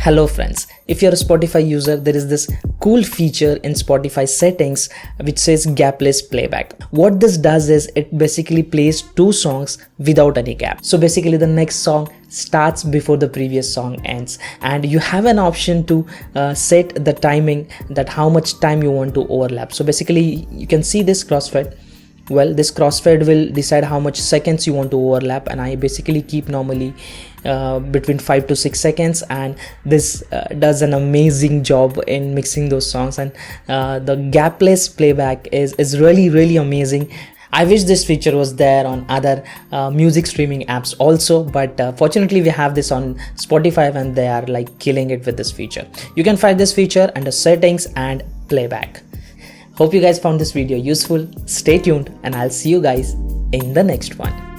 Hello friends, if you're a Spotify user, there is this cool feature in Spotify settings which says Gapless Playback. What this does is it basically plays two songs without any gap. So basically the next song starts before the previous song ends, and you have an option to set the timing, that how much time you want to overlap. So basically you can see this crossfade. Well, this crossfade will decide how much seconds you want to overlap, and I basically keep normally between 5 to 6 seconds, and this does an amazing job in mixing those songs. And the gapless playback is really amazing. I wish this feature was there on other music streaming apps also, but fortunately we have this on Spotify and they are like killing it with this feature. You can find this feature under settings and playback. Hope you guys found this video useful. Stay tuned and I'll see you guys in the next one.